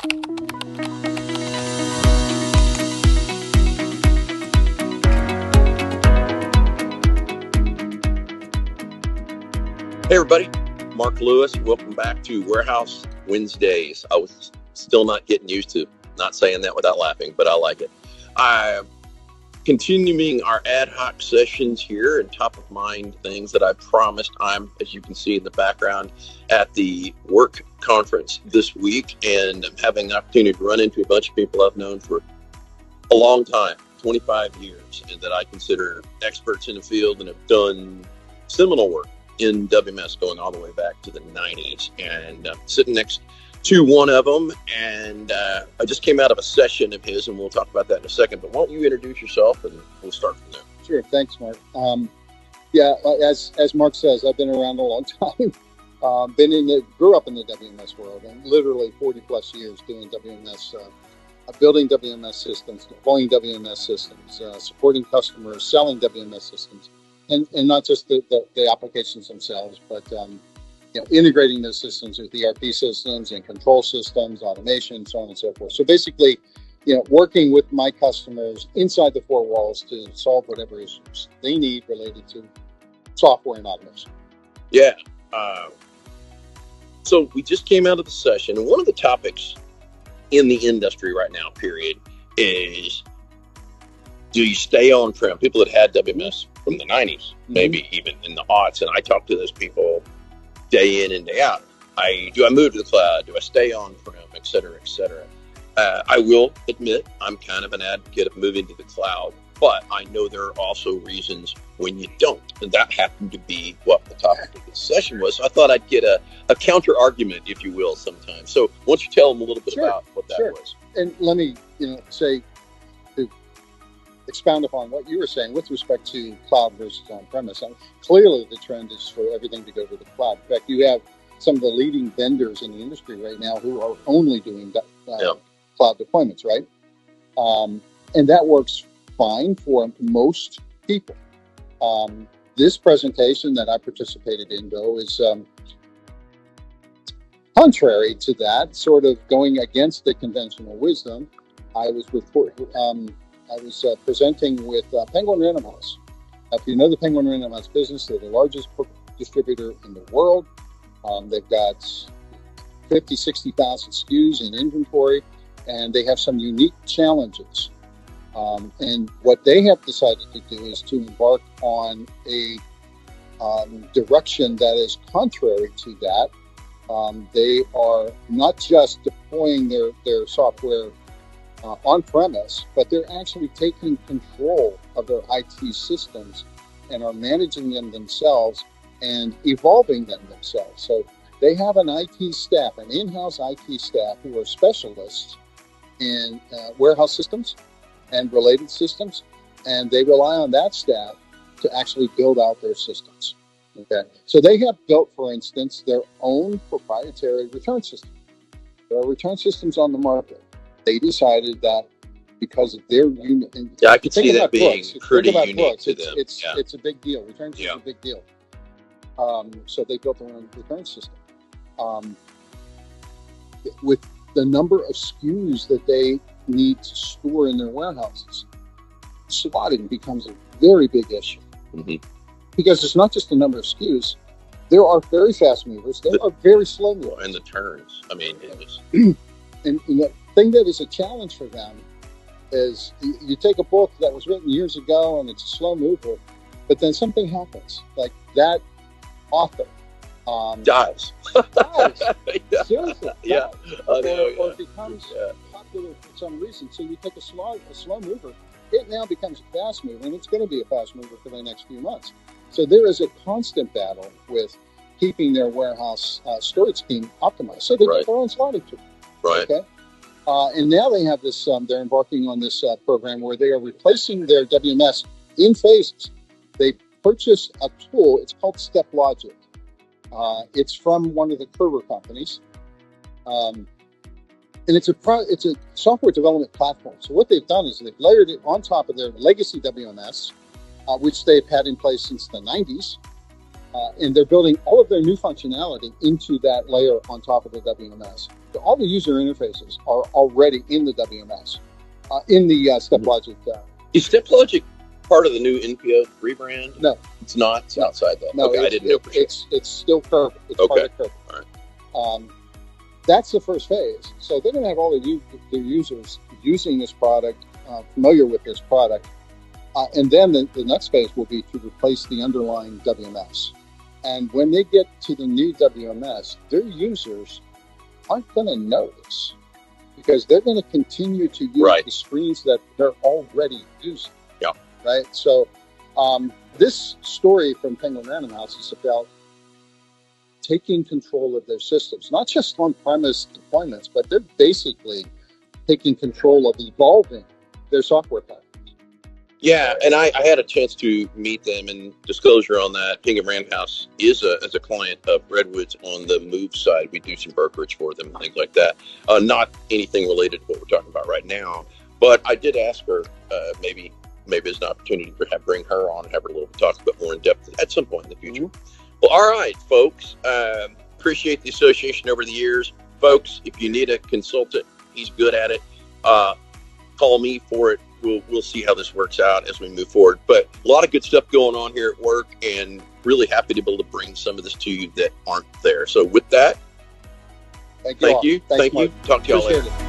Hey everybody, Mark Lewis. Welcome back to Warehouse Wednesdays. I was still not getting used to not saying that without laughing, but I like it. I'm continuing our ad hoc sessions here and top of mind things that I promised. I'm, as you can see in the background, at the WERC Conference this week, and I'm having the opportunity to run into a bunch of people I've known for a long time, 25 years, and that I consider experts in the field and have done seminal work in WMS going all the way back to the 90s, and sitting next to one of them, and I just came out of a session of his, and we'll talk about that in a second, but why don't you introduce yourself and we'll start from there. Sure, thanks, Mark. As Mark says, I've been around a long time. Grew up in the WMS world, and literally 40 plus years doing WMS, building WMS systems, deploying WMS systems, supporting customers, selling WMS systems. And not just the applications themselves, but integrating those systems with ERP systems and control systems, automation, so on and so forth. So basically, working with my customers inside the four walls to solve whatever issues they need related to software and automation. Yeah. So we just came out of the session, and one of the topics in the industry right now, period, is do you stay on-prem? People that had WMS from the 90s, maybe even in the aughts, and I talk to those people day in and day out. Do I move to the cloud? Do I stay on-prem, et cetera, et cetera? I will admit I'm kind of an advocate of moving to the cloud, but I know there are also reasons when you don't, and that happened to be what the topic of this session was. So I thought I'd get a counter argument, if you will, sometimes. So why don't you tell them a little bit about what that was? And let me, say, to expound upon what you were saying with respect to cloud versus on-premise. Clearly, the trend is for everything to go to the cloud. In fact, you have some of the leading vendors in the industry right now who are only doing cloud deployments, right? And that works fine for most people. This presentation that I participated in, though, is contrary to that, sort of going against the conventional wisdom. I was presenting with Penguin Random House. If you know the Penguin Random House business, they're the largest book distributor in the world. They've got 50, 60,000 SKUs in inventory, and they have some unique challenges. And what they have decided to do is to embark on a direction that is contrary to that. They are not just deploying their software on-premise, but they're actually taking control of their IT systems and are managing them themselves and evolving them themselves. So they have an IT staff, an in-house IT staff who are specialists in warehouse systems and related systems, and they rely on that staff to actually build out their systems. Okay, so they have built, for instance, their own proprietary return system. There are return systems on the market. They decided that because of their unit, I could see that being pretty unique to them. It's a big deal. Returns is a big deal. So they built their own return system. With the number of SKUs that they need to store in their warehouses, slotting becomes a very big issue. Because it's not just the number of SKUs. There are very fast movers. There are very slow movers. And the turns. I mean, it was... and the thing that is a challenge for them is you take a book that was written years ago and it's a slow mover, but then something happens. Like that author dies. Seriously. Yeah. Or becomes popular for some reason. So you take a slow mover, it now becomes a fast mover, and it's going to be a fast mover for the next few months. So there is a constant battle with keeping their warehouse storage scheme optimized. So they get their own slotting tool. Right. Okay. And now they have this, they're embarking on this program where they are replacing their WMS in phases. They purchased a tool, it's called Step Logic. It's from one of the Kerber companies. And it's a software development platform. So what they've done is they've layered it on top of their legacy WMS, which they've had in place since the 90s. And they're building all of their new functionality into that layer on top of the WMS. So all the user interfaces are already in the WMS, in the StepLogic. Is StepLogic part of the new NPO rebrand? No, it's not. It's outside that. No, okay, I didn't know. It's still Kerber. It's part of Kerber. All right. That's the first phase. So they're going to have all their users using this product, familiar with this product, and then the next phase will be to replace the underlying WMS. And when they get to the new WMS, their users aren't going to notice because they're going to continue to use the screens that they're already using. Yeah. Right. So this story from Penguin Random House is about taking control of their systems, not just on-premise deployments, but they're basically taking control of evolving their software platforms. Yeah, and I had a chance to meet them, and disclosure on that, Penguin Random House is as a client of Redwood's on the move side. We do some brokerage for them and things like that. Not anything related to what we're talking about right now, but I did ask her, maybe there's an opportunity to bring her on and have her talk a bit more in depth at some point in the future. Mm-hmm. Well, all right, folks. Appreciate the association over the years. Folks, if you need a consultant, he's good at it. Call me for it. We'll see how this works out as we move forward. But a lot of good stuff going on here at WERC, and really happy to be able to bring some of this to you that aren't there. So with that, thank you. Thank you. Talk to y'all later.